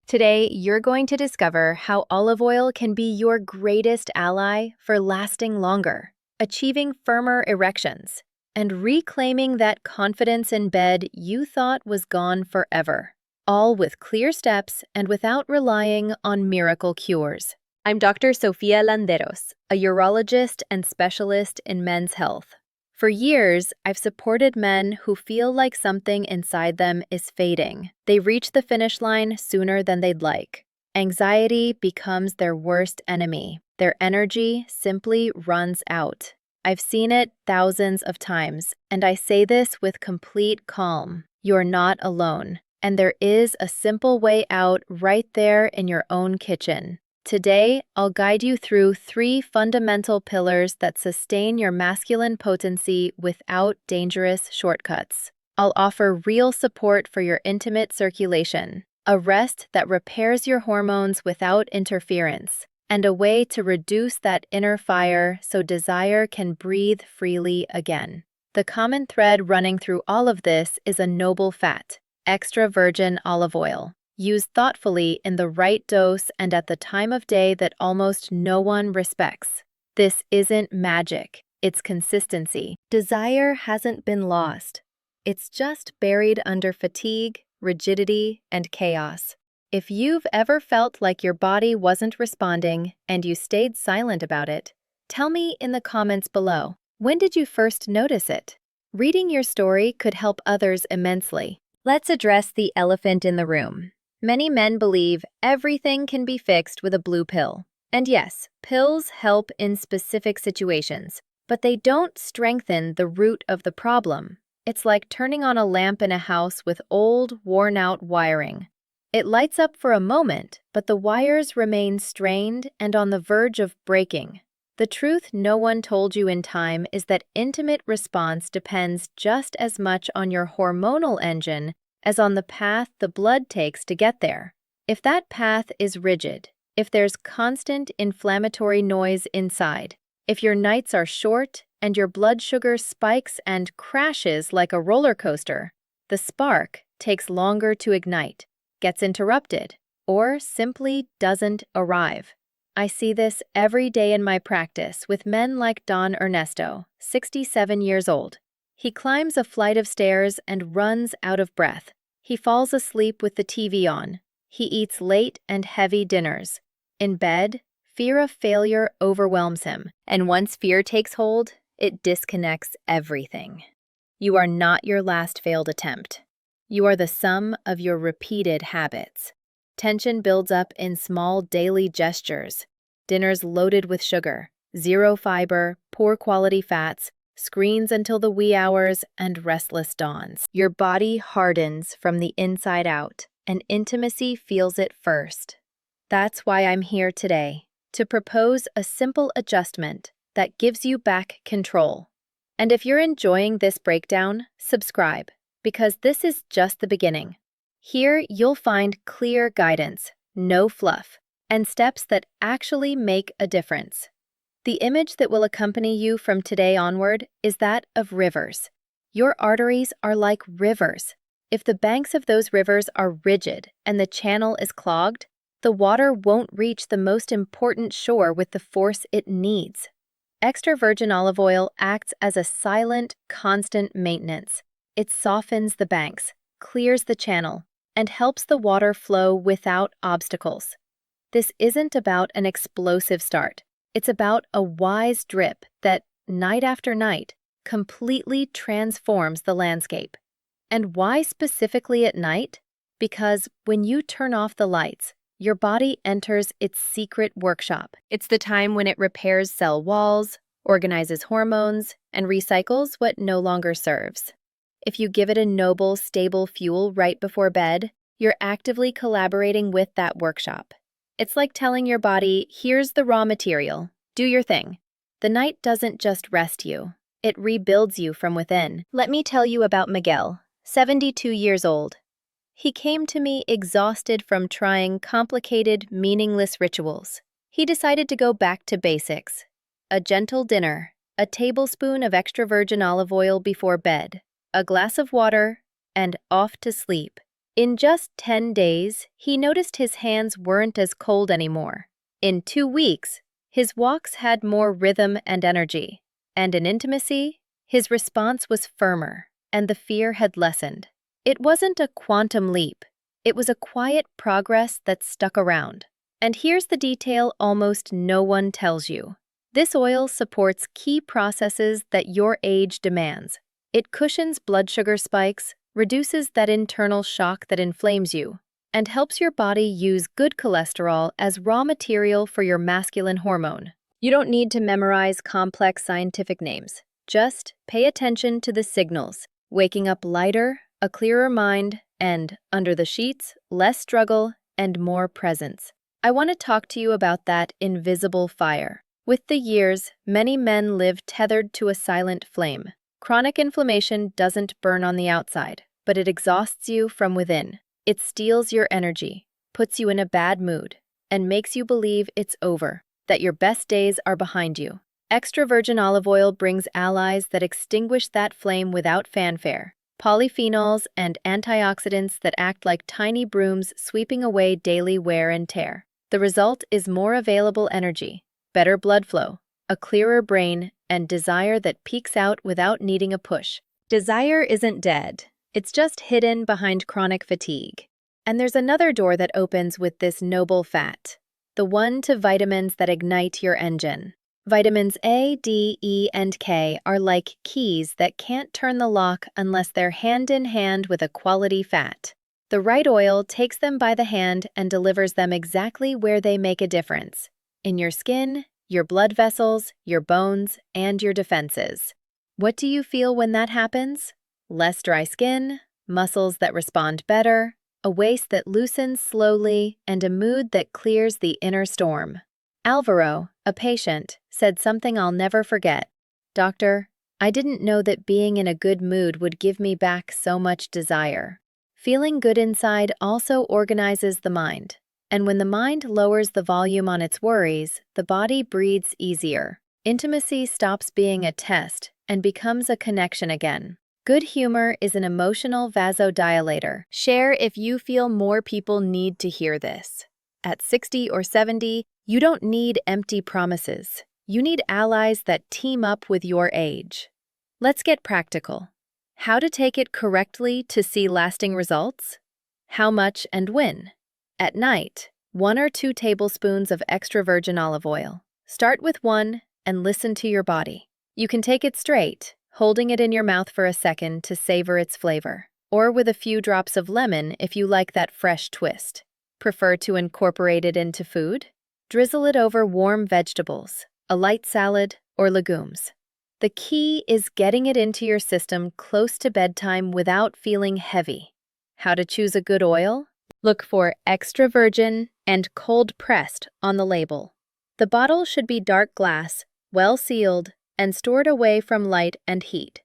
Today, you're going to discover how olive oil can be your greatest ally for lasting longer, achieving firmer erections, and reclaiming that confidence in bed you thought was gone forever, all with clear steps and without relying on miracle cures. I'm Dr. Sofía Landeros, a urologist and specialist in men's health. For years, I've supported men who feel like something inside them is fading. They reach the finish line sooner than they'd like. Anxiety becomes their worst enemy. Their energy simply runs out. I've seen it thousands of times, and I say this with complete calm. You're not alone, and there is a simple way out right there in your own kitchen. Today, I'll guide you through 3 fundamental pillars that sustain your masculine potency without dangerous shortcuts. I'll offer real support for your intimate circulation, a rest that repairs your hormones without interference, and a way to reduce that inner fire so desire can breathe freely again. The common thread running through all of this is a noble fat, extra virgin olive oil. Used thoughtfully in the right dose and at the time of day that almost no one respects. This isn't magic, it's consistency. Desire hasn't been lost. It's just buried under fatigue, rigidity, and chaos. If you've ever felt like your body wasn't responding and you stayed silent about it, tell me in the comments below. When did you first notice it? Reading your story could help others immensely. Let's address the elephant in the room. Many men believe everything can be fixed with a blue pill. And yes, pills help in specific situations, but they don't strengthen the root of the problem. It's like turning on a lamp in a house with old, worn-out wiring. It lights up for a moment, but the wires remain strained and on the verge of breaking. The truth no one told you in time is that intimate response depends just as much on your hormonal engine as on the path the blood takes to get there. If that path is rigid, if there's constant inflammatory noise inside, if your nights are short and your blood sugar spikes and crashes like a roller coaster, the spark takes longer to ignite, gets interrupted, or simply doesn't arrive. I see this every day in my practice with men like Don Ernesto, 67 years old. He climbs a flight of stairs and runs out of breath. He falls asleep with the TV on. He eats late and heavy dinners. In bed, fear of failure overwhelms him, and once fear takes hold, it disconnects everything. You are not your last failed attempt. You are the sum of your repeated habits. Tension builds up in small daily gestures. Dinners loaded with sugar, zero fiber, poor quality fats, screens until the wee hours, and restless dawns. Your body hardens from the inside out, and intimacy feels it first. That's why I'm here today, to propose a simple adjustment that gives you back control. And if you're enjoying this breakdown, subscribe, because this is just the beginning. Here you'll find clear guidance, no fluff, and steps that actually make a difference. The image that will accompany you from today onward is that of rivers. Your arteries are like rivers. If the banks of those rivers are rigid and the channel is clogged, the water won't reach the most important shore with the force it needs. Extra virgin olive oil acts as a silent, constant maintenance. It softens the banks, clears the channel, and helps the water flow without obstacles. This isn't about an explosive start. It's about a wise drip that, night after night, completely transforms the landscape. And why specifically at night? Because when you turn off the lights, your body enters its secret workshop. It's the time when it repairs cell walls, organizes hormones, and recycles what no longer serves. If you give it a noble, stable fuel right before bed, you're actively collaborating with that workshop. It's like telling your body, here's the raw material, do your thing. The night doesn't just rest you, it rebuilds you from within. Let me tell you about Miguel, 72 years old. He came to me exhausted from trying complicated, meaningless rituals. He decided to go back to basics. A gentle dinner, a tablespoon of extra virgin olive oil before bed, a glass of water, and off to sleep. In just 10 days, he noticed his hands weren't as cold anymore. In 2 weeks, his walks had more rhythm and energy. And in intimacy, his response was firmer, and the fear had lessened. It wasn't a quantum leap. It was a quiet progress that stuck around. And here's the detail almost no one tells you. This oil supports key processes that your age demands. It cushions blood sugar spikes, reduces that internal shock that inflames you, and helps your body use good cholesterol as raw material for your masculine hormone. You don't need to memorize complex scientific names. Just pay attention to the signals. Waking up lighter, a clearer mind, and, under the sheets, less struggle and more presence. I want to talk to you about that invisible fire. With the years, many men live tethered to a silent flame. Chronic inflammation doesn't burn on the outside, but it exhausts you from within. It steals your energy, puts you in a bad mood, and makes you believe it's over, that your best days are behind you. Extra virgin olive oil brings allies that extinguish that flame without fanfare. Polyphenols and antioxidants that act like tiny brooms sweeping away daily wear and tear. The result is more available energy, better blood flow, a clearer brain, and desire that peaks out without needing a push. Desire isn't dead. It's just hidden behind chronic fatigue. And there's another door that opens with this noble fat, the one to vitamins that ignite your engine. Vitamins A, D, E, and K are like keys that can't turn the lock unless they're hand in hand with a quality fat. The right oil takes them by the hand and delivers them exactly where they make a difference. In your skin, your blood vessels, your bones, and your defenses. What do you feel when that happens? Less dry skin, muscles that respond better, a waist that loosens slowly, and a mood that clears the inner storm. Alvaro, a patient, said something I'll never forget. "Doctor, I didn't know that being in a good mood would give me back so much desire." Feeling good inside also organizes the mind. And when the mind lowers the volume on its worries, the body breathes easier. Intimacy stops being a test and becomes a connection again. Good humor is an emotional vasodilator. Share if you feel more people need to hear this. At 60 or 70, you don't need empty promises. You need allies that team up with your age. Let's get practical. How to take it correctly to see lasting results? How much and when? At night, 1 or 2 tablespoons of extra virgin olive oil. Start with 1 and listen to your body. You can take it straight, holding it in your mouth for a second to savor its flavor, or with a few drops of lemon if you like that fresh twist. Prefer to incorporate it into food? Drizzle it over warm vegetables, a light salad, or legumes. The key is getting it into your system close to bedtime without feeling heavy. How to choose a good oil? Look for extra virgin and cold pressed on the label. The bottle should be dark glass, well sealed, and stored away from light and heat.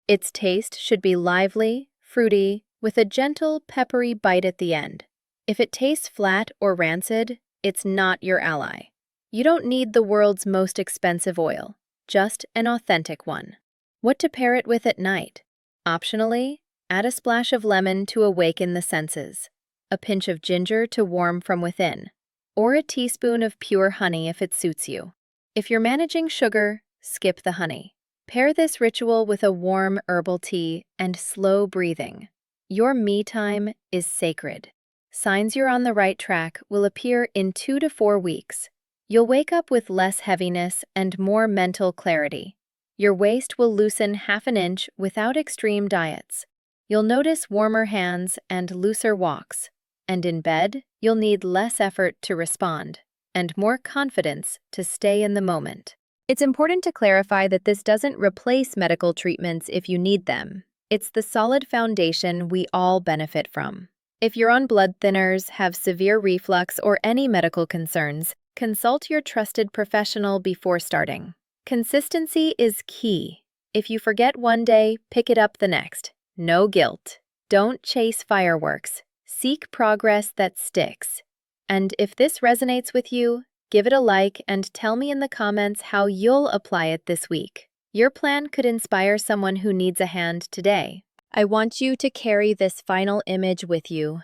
Its taste should be lively, fruity, with a gentle, peppery bite at the end. If it tastes flat or rancid, it's not your ally. You don't need the world's most expensive oil, just an authentic one. What to pair it with at night? Optionally, add a splash of lemon to awaken the senses, a pinch of ginger to warm from within, or a teaspoon of pure honey if it suits you. If you're managing sugar, skip the honey. Pair this ritual with a warm herbal tea and slow breathing. Your me time is sacred. Signs you're on the right track will appear in 2 to 4 weeks. You'll wake up with less heaviness and more mental clarity. Your waist will loosen half an inch without extreme diets. You'll notice warmer hands and looser walks. And in bed, you'll need less effort to respond and more confidence to stay in the moment. It's important to clarify that this doesn't replace medical treatments if you need them. It's the solid foundation we all benefit from. If you're on blood thinners, have severe reflux, or any medical concerns, consult your trusted professional before starting. Consistency is key. If you forget one day, pick it up the next. No guilt. Don't chase fireworks. Seek progress that sticks. And if this resonates with you, give it a like and tell me in the comments how you'll apply it this week. Your plan could inspire someone who needs a hand today. I want you to carry this final image with you.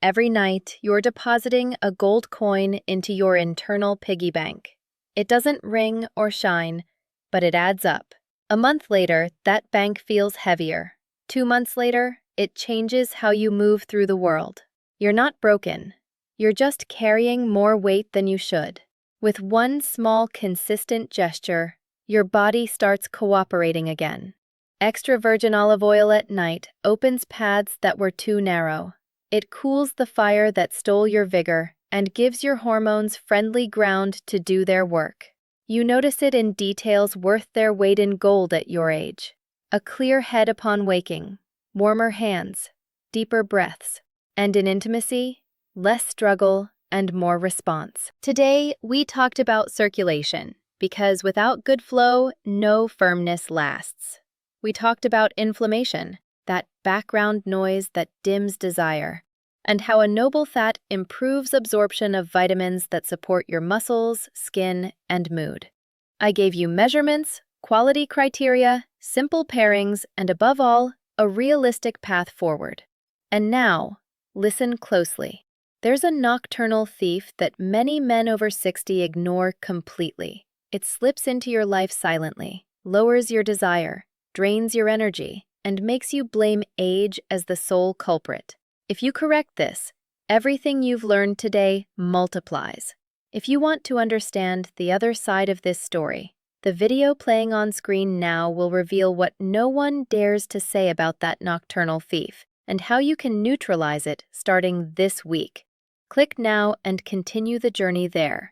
Every night, you're depositing a gold coin into your internal piggy bank. It doesn't ring or shine, but it adds up. A month later, that bank feels heavier. 2 months later, it changes how you move through the world. You're not broken. You're just carrying more weight than you should. With one small, consistent gesture, your body starts cooperating again. Extra virgin olive oil at night opens paths that were too narrow. It cools the fire that stole your vigor and gives your hormones friendly ground to do their work. You notice it in details worth their weight in gold at your age. A clear head upon waking, warmer hands, deeper breaths, and in intimacy, less struggle and more response. Today, we talked about circulation, because without good flow, no firmness lasts. We talked about inflammation, that background noise that dims desire, and how a noble fat improves absorption of vitamins that support your muscles, skin, and mood. I gave you measurements, quality criteria, simple pairings, and above all, a realistic path forward. And now, listen closely. There's a nocturnal thief that many men over 60 ignore completely. It slips into your life silently, lowers your desire, drains your energy, and makes you blame age as the sole culprit. If you correct this, everything you've learned today multiplies. If you want to understand the other side of this story, the video playing on screen now will reveal what no one dares to say about that nocturnal thief and how you can neutralize it starting this week. Click now and continue the journey there.